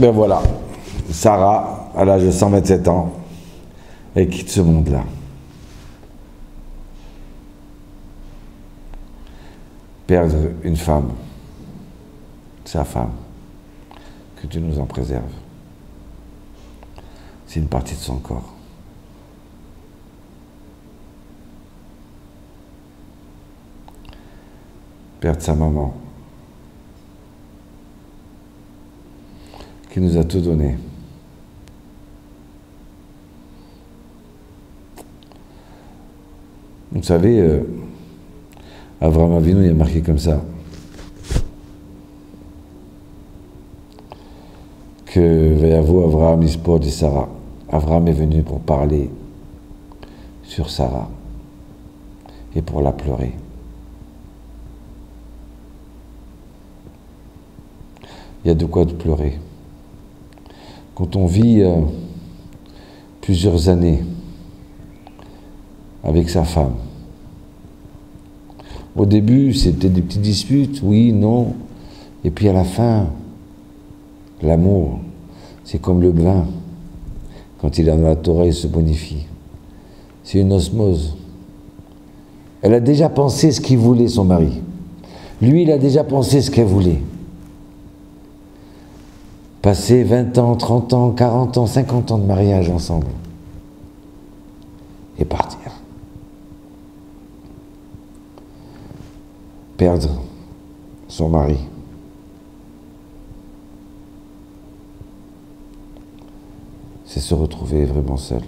Ben voilà, Sarah, à l'âge de 127 ans, elle quitte ce monde-là. Perdre une femme, sa femme, que Dieu nous en préserve. C'est une partie de son corps. Perdre sa maman, qui nous a tout donné. Vous savez, Abraham Avinu, il a marqué comme ça, que Vayavo Abraham Ispor de Sarah. Abraham est venu pour parler sur Sarah et pour la pleurer. Il y a de quoi de pleurer. Quand on vit plusieurs années avec sa femme, au début, c'était des petites disputes, oui, non, et puis à la fin, l'amour, c'est comme le vin. Quand il est dans la Torah, il se bonifie. C'est une osmose. Elle a déjà pensé ce qu'il voulait, son mari. Lui, il a déjà pensé ce qu'elle voulait. Passer 20 ans, 30 ans, 40 ans, 50 ans de mariage ensemble. Et partir. Perdre son mari. C'est se retrouver vraiment seul.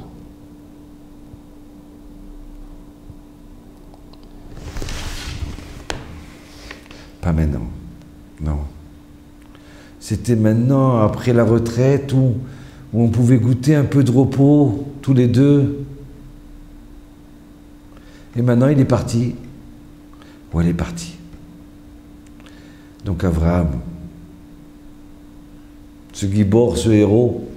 Pas maintenant, non. C'était maintenant, après la retraite, où on pouvait goûter un peu de repos, tous les deux. Et maintenant, il est parti. Ou elle est partie. Donc Abraham, ce Gibor, ce héros,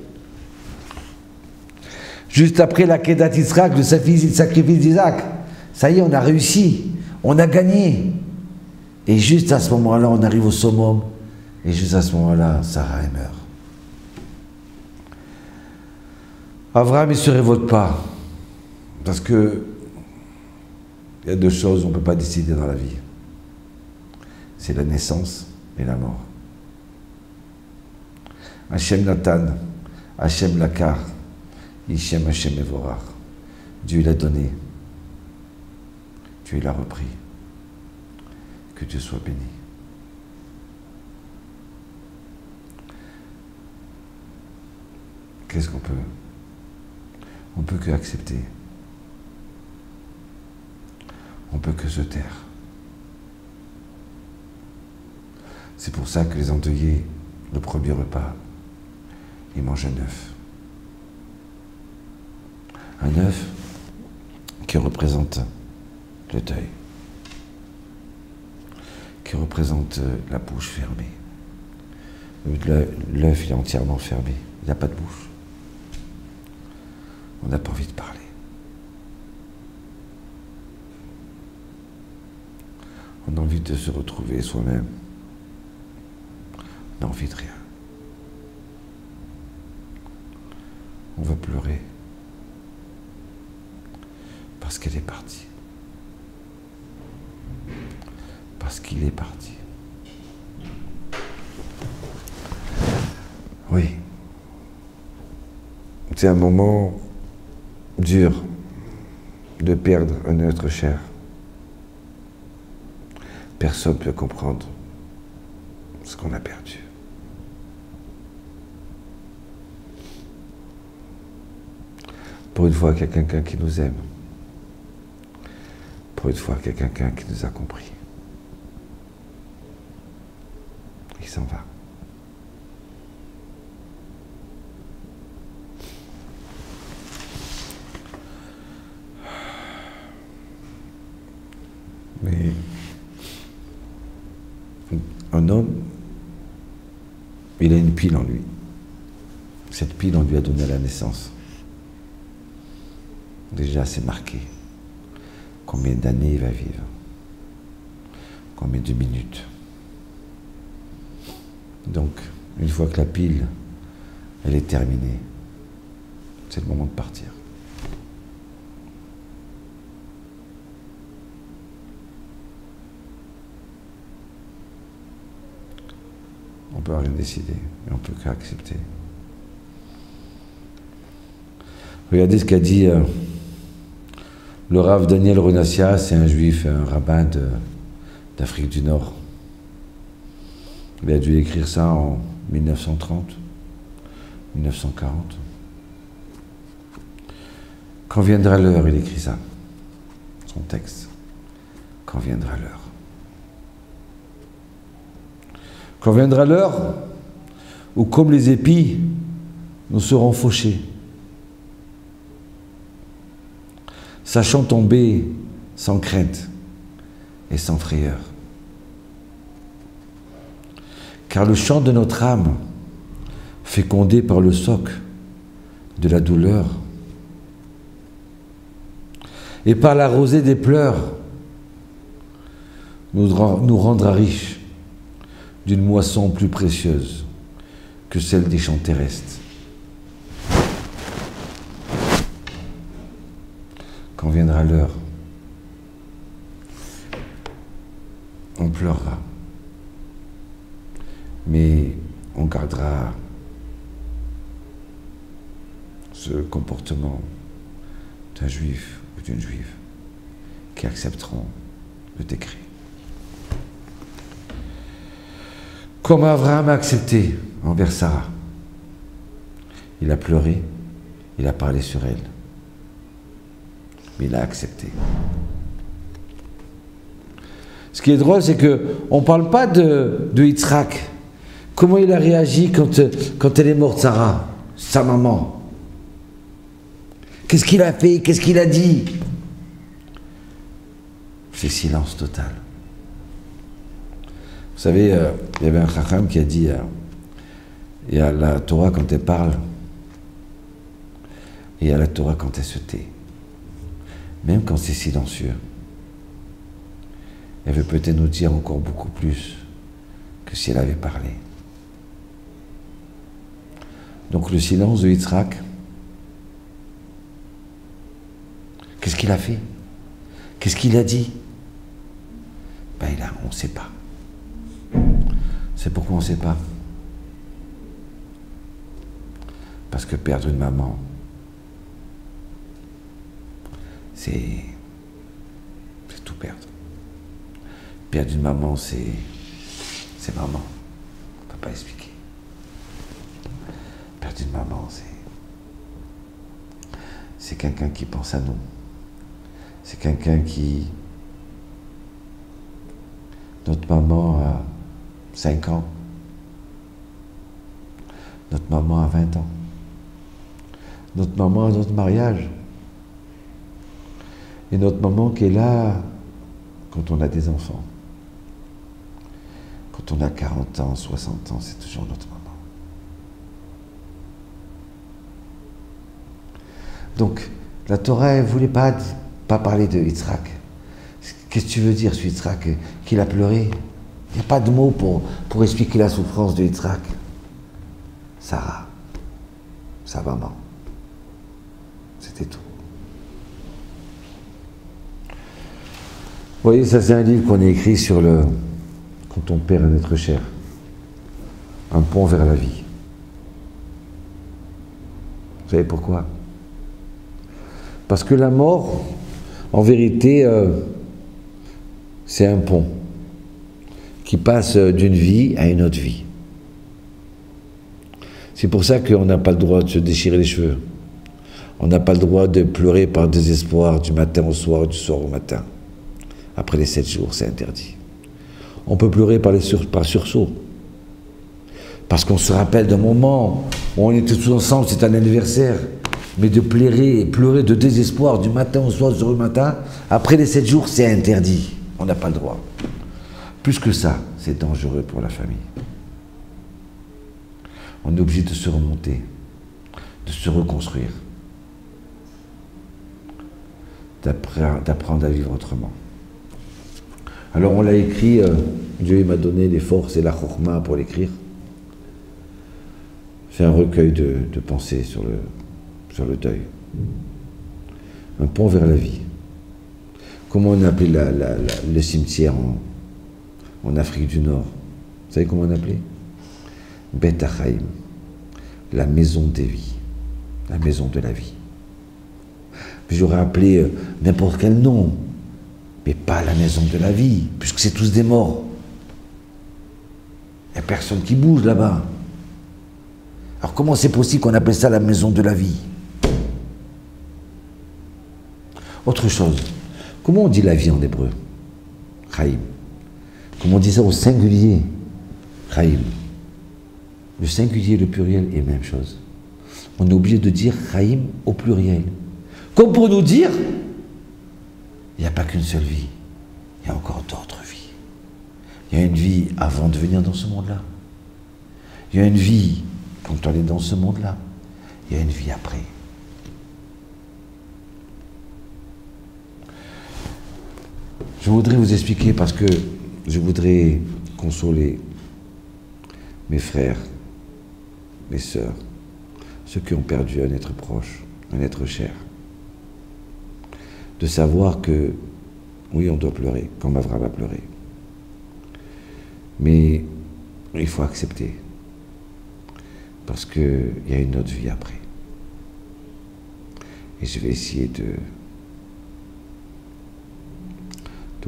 juste après la Kedat Yitzhak, le sacrifice d'Isaac, ça y est, on a réussi, on a gagné. Et juste à ce moment-là, on arrive au summum, et juste à ce moment-là, Sarah elle meurt. Abraham, il ne se révolte pas, parce que il y a deux choses qu'on ne peut pas décider dans la vie. C'est la naissance et la mort. Hachem Natan, Hachem Lakar, Hichem Hachem Evorar. Dieu l'a donné. Dieu l'a repris. Que Dieu soit béni. Qu'est-ce qu'on peut? On peut que accepter. On peut que se taire. C'est pour ça que les endeuillés, le premier repas, ils mangent un œuf. Un œuf qui représente le deuil, qui représente la bouche fermée. L'œuf, il est entièrement fermé, il n'a pas de bouche. On n'a pas envie de parler. On a envie de se retrouver soi-même. On n'a envie de rien. On va pleurer. Parce qu'elle est partie. Parce qu'il est parti. Oui. C'est un moment dur de perdre un être cher. Personne ne peut comprendre ce qu'on a perdu. Pour une fois, qu'il y a quelqu'un qui nous aime. Pour une fois, qu'il y a quelqu'un qui nous a compris. Il s'en va. Mais un homme, il a une pile en lui. Cette pile, on lui a donné à la naissance. Déjà, c'est marqué. Combien d'années il va vivre? Combien de minutes? Donc, une fois que la pile elle est terminée. C'est le moment de partir. On ne peut rien décider, mais on ne peut qu'accepter. Regardez ce qu'a dit le Rav Daniel Renassia, c'est un juif, un rabbin d'Afrique du Nord. Il a dû écrire ça en 1930, 1940. Quand viendra l'heure, il écrit ça, son texte. Quand viendra l'heure. Quand viendra l'heure où, comme les épis, nous serons fauchés, sachant tomber sans crainte et sans frayeur. Car le chant de notre âme, fécondé par le soc de la douleur, et par la rosée des pleurs, nous rendra riches d'une moisson plus précieuse que celle des champs terrestres. Quand viendra l'heure, on pleurera, mais on gardera ce comportement d'un juif ou d'une juive qui accepteront le décret. Comme Abraham a accepté envers Sarah. Il a pleuré, il a parlé sur elle, mais il a accepté. Ce qui est drôle, c'est qu'on ne parle pas de Yitzhak. Comment il a réagi quand elle est morte, Sarah, sa maman? Qu'est-ce qu'il a fait? Qu'est-ce qu'il a dit? C'est silence total. Vous savez, il y avait un chacham qui a dit, il y a la Torah quand elle parle, et il y a la Torah quand elle se tait. Même quand c'est silencieux, elle veut peut-être nous dire encore beaucoup plus que si elle avait parlé. Donc le silence de Yitzhak, qu'est-ce qu'il a fait? Qu'est-ce qu'il a dit? Ben on ne sait pas. C'est pourquoi on ne sait pas. Parce que perdre une maman, c'est tout perdre. Perdre une maman, c'est maman. On ne peut pas expliquer. Perdre une maman, c'est quelqu'un qui pense à nous. C'est quelqu'un qui... Notre maman a 5 ans. Notre maman a 20 ans. Notre maman a notre mariage. Et notre maman qui est là quand on a des enfants. Quand on a 40 ans, 60 ans, c'est toujours notre maman. Donc, la Torah, elle ne voulait pas parler de Yitzhak. Qu'est-ce que tu veux dire sur Yitzhak? Qu'il a pleuré? Il n'y a pas de mots pour expliquer la souffrance de Yitzhak. Sarah, sa maman. C'était tout. Vous voyez, ça c'est un livre qu'on a écrit sur quand on perd un être cher. Un pont vers la vie. Vous savez pourquoi? Parce que la mort, en vérité, c'est un pont qui passe d'une vie à une autre vie. C'est pour ça qu'on n'a pas le droit de se déchirer les cheveux. On n'a pas le droit de pleurer par désespoir du matin au soir, du soir au matin. Après les 7 jours, c'est interdit. On peut pleurer par sursaut. Parce qu'on se rappelle d'un moment où on était tous ensemble, c'est un anniversaire. Mais de pleurer de désespoir du matin au soir, du soir au matin, après les 7 jours, c'est interdit. On n'a pas le droit. Plus que ça, c'est dangereux pour la famille. On est obligé de se remonter, de se reconstruire, d'apprendre à vivre autrement. Alors on l'a écrit, Dieu m'a donné les forces et la chokhma pour l'écrire. fait un recueil de pensées sur le deuil. Un pont vers la vie. Comment on appelait le cimetière en Afrique du Nord? Vous savez comment on appelait? Bet Hachaim, la maison des vies, la maison de la vie. Puis j'aurais appelé n'importe quel nom, mais pas la maison de la vie, puisque c'est tous des morts. Il n'y a personne qui bouge là-bas. Alors comment c'est possible qu'on appelle ça la maison de la vie? Autre chose, comment on dit la vie en hébreu? Chaim. Comment on dit ça au singulier? Chaim. Le singulier et le pluriel est la même chose. On est obligé de dire Chaim au pluriel. Comme pour nous dire, il n'y a pas qu'une seule vie, il y a encore d'autres vies. Il y a une vie avant de venir dans ce monde-là. Il y a une vie quand on est dans ce monde-là. Il y a une vie après. Je voudrais vous expliquer parce que je voudrais consoler mes frères, mes sœurs, ceux qui ont perdu un être proche, un être cher. De savoir que, oui, on doit pleurer, comme Abraham a pleuré. Mais il faut accepter, parce qu'il y a une autre vie après. Et je vais essayer de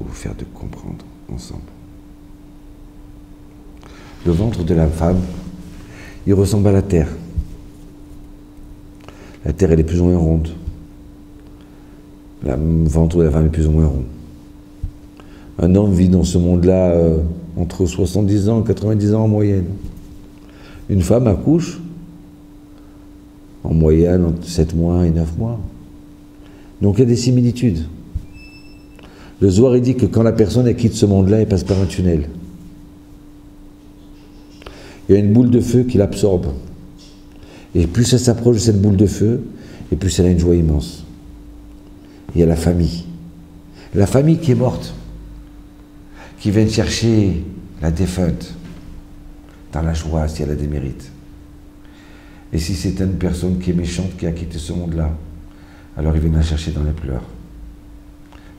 vous faire de comprendre ensemble. Le ventre de la femme, il ressemble à la terre. La terre, elle est plus ou moins ronde. Le ventre de la femme est plus ou moins rond. Un homme vit dans ce monde-là entre 70 ans et 90 ans en moyenne. Une femme accouche en moyenne entre 7 mois et 9 mois. Donc il y a des similitudes. Le Zohar il dit que quand la personne elle quitte ce monde-là, elle passe par un tunnel. Il y a une boule de feu qui l'absorbe. Et plus elle s'approche de cette boule de feu, et plus elle a une joie immense. Il y a la famille. La famille qui est morte, qui vient chercher la défunte dans la joie si elle a des mérites. Et si c'est une personne qui est méchante, qui a quitté ce monde-là, alors ils viennent la chercher dans les pleurs.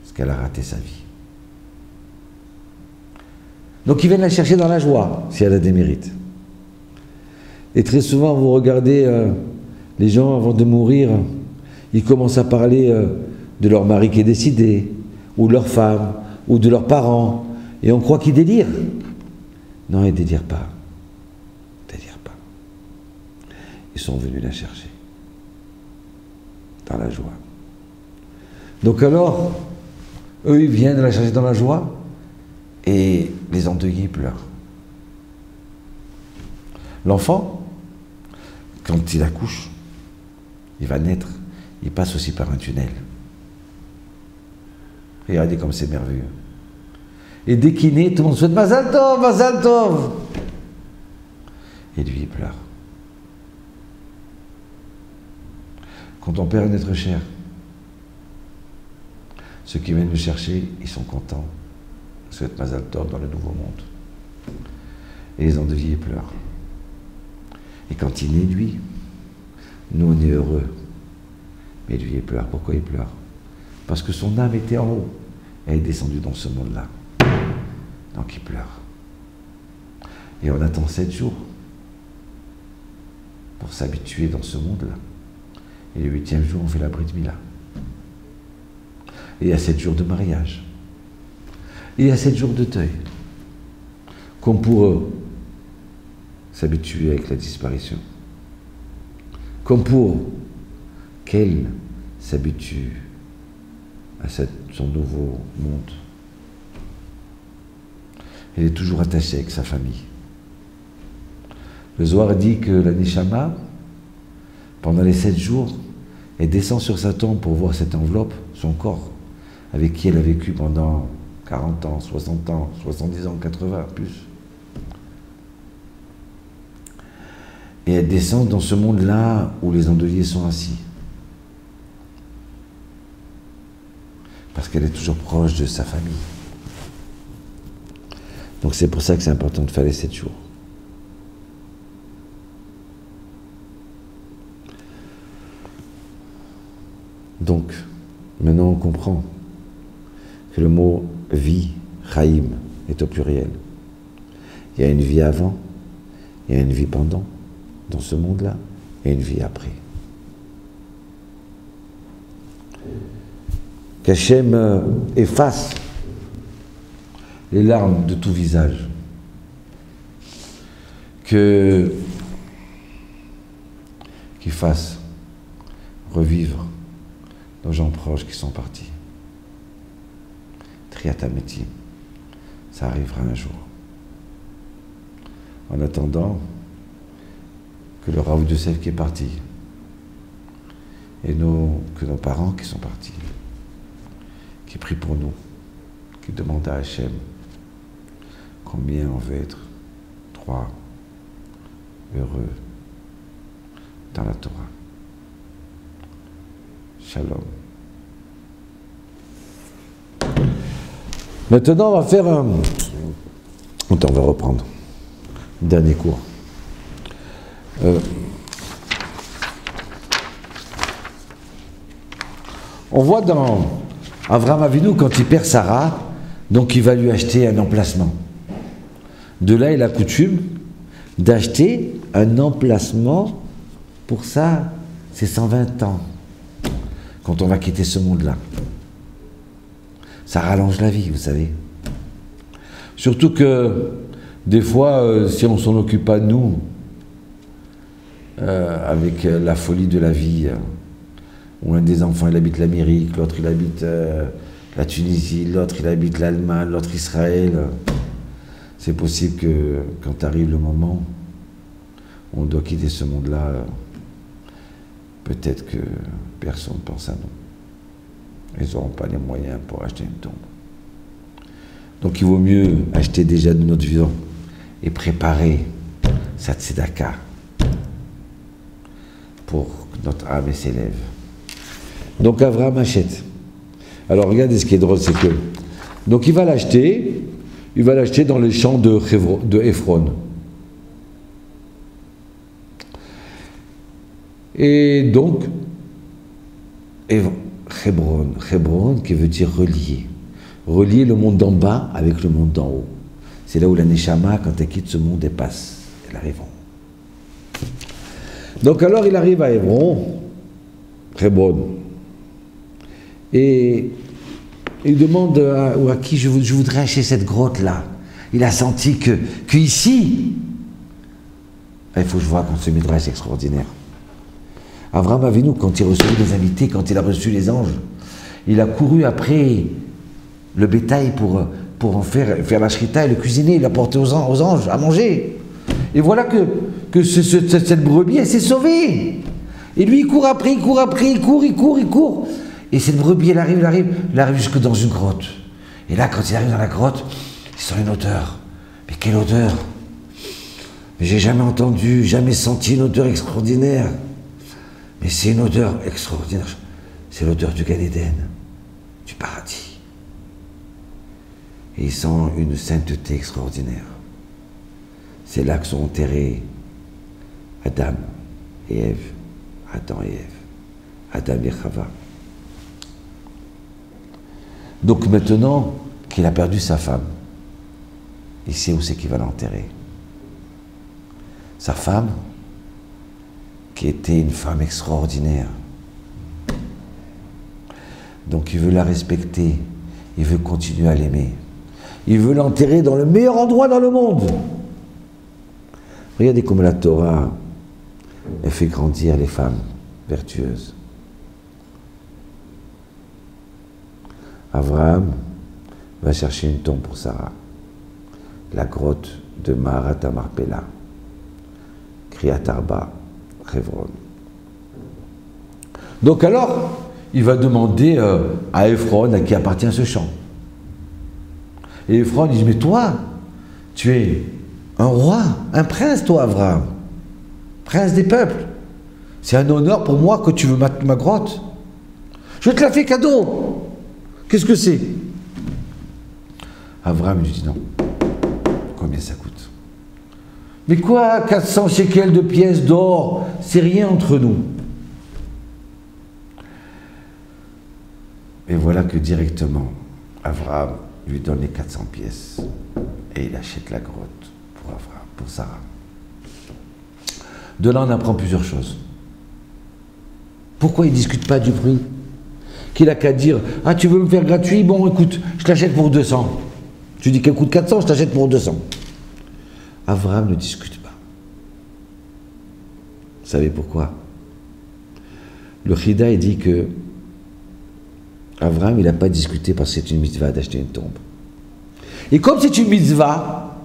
Parce qu'elle a raté sa vie. Donc ils viennent la chercher dans la joie, si elle a des mérites. Et très souvent, vous regardez les gens avant de mourir, ils commencent à parler de leur mari qui est décédé, ou de leur femme, ou de leurs parents, et on croit qu'ils délirent. Non, ils ne délirent pas. Ils ne délirent pas. Ils sont venus la chercher. Dans la joie. Donc alors, eux, ils viennent la chercher dans la joie, et les endeuillés pleurent. L'enfant, quand il accouche, il va naître, il passe aussi par un tunnel. Regardez comme c'est merveilleux. Et dès qu'il naît, tout le monde souhaite Mazal Tov, Mazal Tov. Et lui, il pleure. Quand on perd un être cher, ceux qui viennent le chercher, ils sont contents. Ils souhaitent Mazal Tov dans le nouveau monde. Et les endeuillés pleurent. Et quand il naît, lui, nous on est heureux. Mais lui, il pleure. Pourquoi il pleure? Parce que son âme était en haut. Elle est descendue dans ce monde-là. Donc il pleure. Et on attend 7 jours pour s'habituer dans ce monde-là. Et le 8e jour, on fait la Brit Mila. Et il y a 7 jours de mariage. Et il y a 7 jours de deuil. Comme pour eux, s'habituer avec la disparition. Comme pour qu'elle s'habitue à son nouveau monde. Elle est toujours attachée avec sa famille. Le Zohar dit que la Neshama, pendant les 7 jours, elle descend sur sa tombe pour voir cette enveloppe, son corps, avec qui elle a vécu pendant 40 ans, 60 ans, 70 ans, 80, plus. Et elle descend dans ce monde-là où les endeuillés sont assis. Parce qu'elle est toujours proche de sa famille. Donc c'est pour ça que c'est important de faire les 7 jours. Donc, maintenant on comprend que le mot vie, Chaim, est au pluriel. Il y a une vie avant, il y a une vie pendant, dans ce monde-là, et une vie après. Qu'Hachem efface les larmes de tout visage. Qu'il fasse revivre nos gens proches qui sont partis. Triataméti, ça arrivera un jour. En attendant que le Rav Yosef qui est parti, et que nos parents qui sont partis, qui prient pour nous, qui demandent à Hachem combien on veut être 3 heureux dans la Torah. Shalom. Maintenant, on va faire un... Attends, on va reprendre. Dernier cours. On voit dans Avraham Avinu, quand il perd Sarah, donc il va lui acheter un emplacement. De là est la coutume d'acheter un emplacement pour ça, c'est 120 ans, quand on va quitter ce monde-là. Ça rallonge la vie, vous savez. Surtout que, des fois, si on ne s'en occupe pas, nous, avec la folie de la vie, où un des enfants, il habite l'Amérique, l'autre, il habite la Tunisie, l'autre, il habite l'Allemagne, l'autre, Israël, c'est possible que, quand arrive le moment, on doit quitter ce monde-là, peut-être que personne ne pense à nous. Ils n'auront pas les moyens pour acheter une tombe. Donc il vaut mieux acheter déjà de notre vivant et préparer sa tzedaka pour que notre âme s'élève. Donc Avraham achète. Alors regardez ce qui est drôle, c'est que donc il va l'acheter dans les champs de Ephron. Et donc Hebron qui veut dire relier. Relier le monde d'en bas avec le monde d'en haut. C'est là où la Neshama, quand elle quitte ce monde, elle passe. Elle arrive en haut. Donc alors il arrive à Hebron, et il demande à qui je voudrais acheter cette grotte-là. Il a senti que ici, il faut que je vous raconte ce midrash extraordinaire. Avraham Avinu, quand il recevait des invités, quand il a reçu les anges, il a couru après le bétail pour en faire la shrita et le cuisiner, il l'a porté aux anges à manger. Et voilà que cette brebis, elle s'est sauvée. Et lui, il court après, il court. Et cette brebis, elle arrive jusque dans une grotte. Et là, quand il arrive dans la grotte, il sent une odeur. Mais quelle odeur! J'ai jamais entendu, jamais senti une odeur extraordinaire. Mais c'est une odeur extraordinaire. C'est l'odeur du Gan Eden, du paradis. Et il sent une sainteté extraordinaire. C'est là que sont enterrés Adam et Ève. Adam et Ève. Adam et Chava. Donc maintenant qu'il a perdu sa femme, il sait où c'est qu'il va l'enterrer. Sa femme, qui était une femme extraordinaire. Donc il veut la respecter, il veut continuer à l'aimer. Il veut l'enterrer dans le meilleur endroit dans le monde. Regardez comme la Torah, elle fait grandir les femmes vertueuses. Avraham va chercher une tombe pour Sarah. La grotte de Maharat Amarpela, Kriyat Arba, Hebron. Donc alors, il va demander à Ephron, à qui appartient ce champ. Et Ephron dit, mais toi, tu es un roi, un prince, toi, Avraham, prince des peuples. C'est un honneur pour moi que tu veux ma grotte. Je te la fais cadeau. Qu'est-ce que c'est? Avraham lui dit non. Combien ça coûte? Mais quoi, 400 shekels de pièces d'or, c'est rien entre nous. Et voilà que directement, Abraham lui donne les 400 pièces et il achète la grotte pour Abraham, pour Sarah. De là, on apprend plusieurs choses. Pourquoi il ne discute pas du prix? Qu'il a qu'à dire, ah, tu veux me faire gratuit? Bon, écoute, je t'achète pour 200. Tu dis qu'elle coûte 400, je t'achète pour 200. Abraham ne discute pas. Vous savez pourquoi? Le Chida, il dit que Abraham, il n'a pas discuté parce que c'est une mitzvah d'acheter une tombe. Et comme c'est une mitzvah,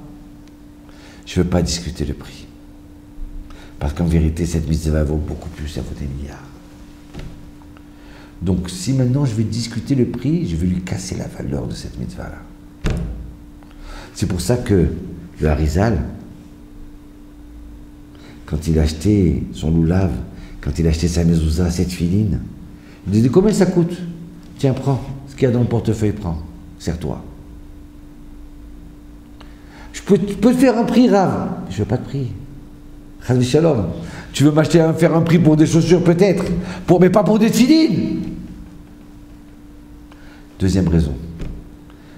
je ne veux pas discuter le prix. Parce qu'en vérité, cette mitzvah vaut beaucoup plus, elle vaut des milliards. Donc, si maintenant je vais discuter le prix, je vais lui casser la valeur de cette mitzvah-là. C'est pour ça que le Harizal, quand il a acheté son loulav, quand il a acheté sa mezouza, cette filine, il disait, combien ça coûte? Tiens, prends, ce qu'il y a dans le portefeuille, prends, sers-toi. Je peux te faire un prix, Rav. Je ne veux pas de prix. Chas v'shalom. Tu veux faire un prix pour des chaussures, peut-être, mais pas pour des filines. Deuxième raison,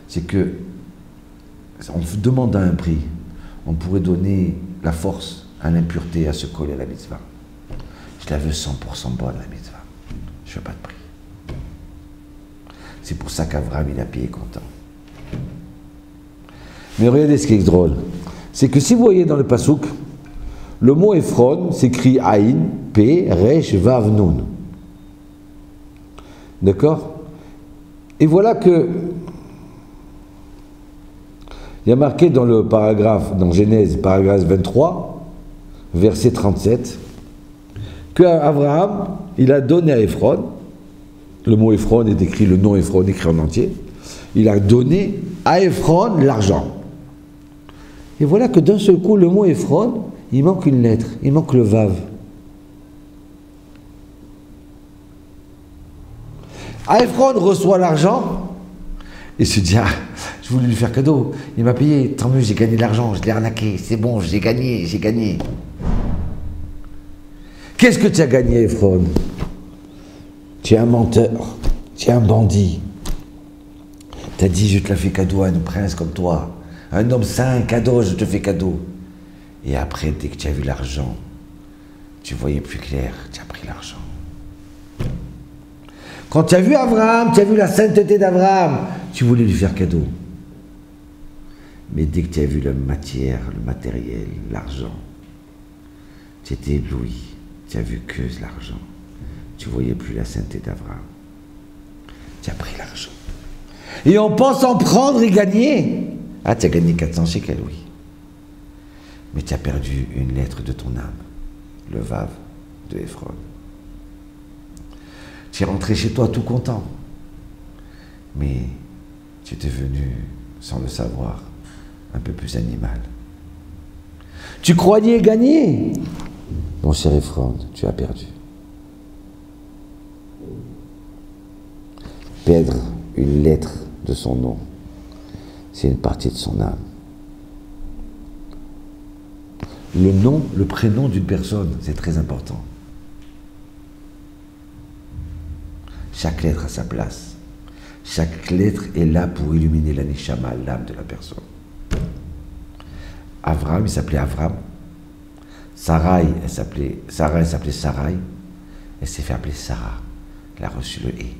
c'est que, en demandant un prix, on pourrait donner la force à l'impureté à se coller à la mitzvah. Je la veux 100% bonne, la mitzvah. Je ne veux pas de prix. C'est pour ça qu'Abraham, il a payé content. Mais regardez ce qui est drôle. C'est que si vous voyez dans le Passouk, le mot Ephron s'écrit Aïn, P, Resh, Vav, Nun. D'accord? Et voilà que il y a marqué dans le paragraphe, dans Genèse, paragraphe 23, verset 37, que Abraham, il a donné à Ephron, le mot Ephron est écrit, le nom Ephron écrit en entier, il a donné à Ephron l'argent. Et voilà que d'un seul coup, le mot Ephron, il manque une lettre, il manque le Vav. Ephron reçoit l'argent et se dit, ah, je voulais lui faire cadeau, il m'a payé, tant mieux, j'ai gagné de l'argent, je l'ai arnaqué, c'est bon, j'ai gagné, j'ai gagné. Qu'est-ce que tu as gagné, Ephron? Tu es un menteur, tu es un bandit. Tu as dit, je te la fais cadeau à un prince comme toi, un homme saint, cadeau, je te fais cadeau. Et après, dès que tu as vu l'argent, tu voyais plus clair, tu as pris l'argent. Quand tu as vu Abraham, tu as vu la sainteté d'Abraham, tu voulais lui faire cadeau. Mais dès que tu as vu la matière, le matériel, l'argent, tu étais ébloui, tu as vu que l'argent. Tu voyais plus la sainteté d'Abraham. Tu as pris l'argent. Et on pense en prendre et gagner. Ah, tu as gagné 400 shekels, oui. Mais tu as perdu une lettre de ton âme, le Vav de Ephron. Tu es rentré chez toi tout content, mais tu es devenu, sans le savoir, un peu plus animal. Tu croyais gagner. Mon cher Ephron, tu as perdu. Perdre une lettre de son nom, c'est une partie de son âme. Le nom, le prénom d'une personne, c'est très important. Chaque lettre a sa place. Chaque lettre est là pour illuminer la neshama, l'âme de la personne. Abraham, il s'appelait Avram. Sarah, elle s'appelait Sarai. Elle s'est fait appeler Sarah. Elle a reçu le « et ».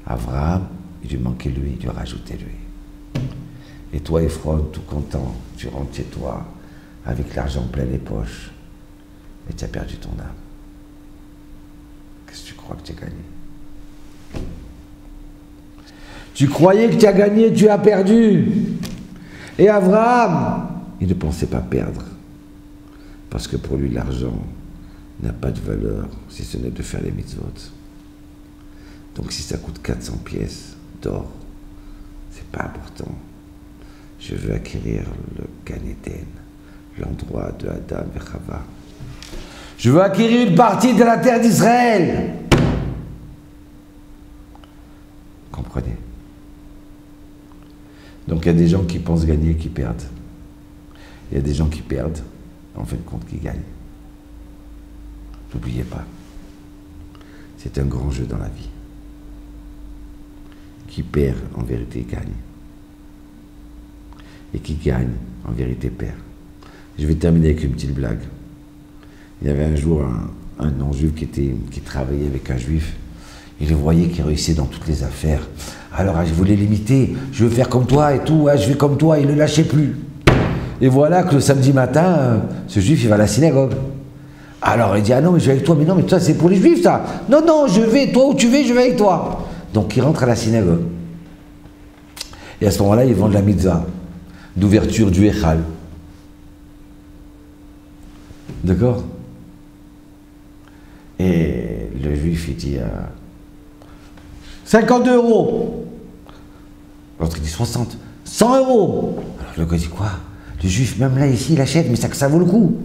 Abraham, il lui manquait le « et », il lui a rajouté le « et ». Et toi, Ephron, tout content, tu rentres chez toi, avec l'argent plein les poches, mais tu as perdu ton âme. Qu'est-ce que tu crois que tu as gagné? Tu croyais que tu as gagné, tu as perdu. Et Abraham, il ne pensait pas perdre. Parce que pour lui, l'argent n'a pas de valeur si ce n'est de faire les mitzvot. Donc si ça coûte 400 pièces d'or, c'est pas important. Je veux acquérir le Gan Eden, l'endroit de Adam et Chava. Je veux acquérir une partie de la terre d'Israël. Comprenez? Donc il y a des gens qui pensent gagner et qui perdent. Il y a des gens qui perdent, en fin de compte qui gagnent. N'oubliez pas, c'est un grand jeu dans la vie. qui perd, en vérité, gagne. Et qui gagne, en vérité, perd. Je vais terminer avec une petite blague. Il y avait un jour un non-juif qui travaillait avec un juif. Il le voyait qui réussissait dans toutes les affaires. Alors, je voulais l'imiter. Je veux faire comme toi et tout. Je vais comme toi. Il ne le lâchait plus. Et voilà que le samedi matin, ce juif, il va à la synagogue. Alors, il dit, ah non, mais je vais avec toi. Mais non, mais toi, c'est pour les juifs, ça. Non, non, je vais. Toi, où tu vas, je vais avec toi. Donc, il rentre à la synagogue. Et à ce moment-là, ils vendent la mitzvah d'ouverture du Echal. D'accord? Et le juif, il dit 50 €. L'autre, il dit 60. 100 €. Alors le gars dit quoi? Le juif, même là, ici, il achète, mais ça vaut le coup.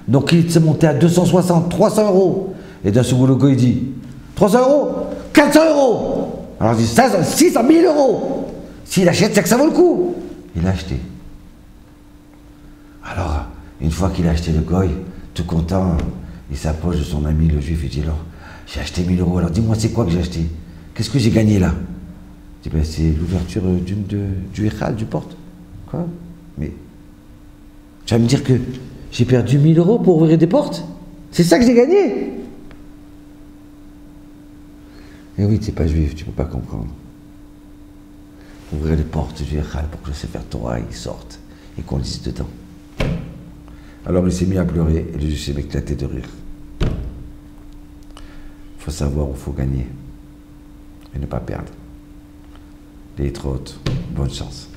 Donc il s'est monté à 260, 300 €. Et d'un second, le gars, il dit 300 €, 400 €. Alors il dit 500, 600, 1000 €. S'il achète, c'est que ça vaut le coup. Il a acheté. Alors, une fois qu'il a acheté le goy, tout content, il s'approche de son ami le juif et dit alors, j'ai acheté 1000 €, alors dis-moi c'est quoi que j'ai acheté? Qu'est-ce que j'ai gagné là? Il dit ben c'est l'ouverture du Echal, du porte. Quoi? Mais tu vas me dire que j'ai perdu 1000 € pour ouvrir des portes? C'est ça que j'ai gagné? Eh oui, tu n'es pas juif, tu ne peux pas comprendre. Ouvrir les portes du Echal pour que le Sefer Torah il sorte et qu'on lise dedans. Alors il s'est mis à pleurer et le juif s'est éclaté de rire. Il faut savoir où il faut gagner et ne pas perdre. Les trop hautes, bonne chance.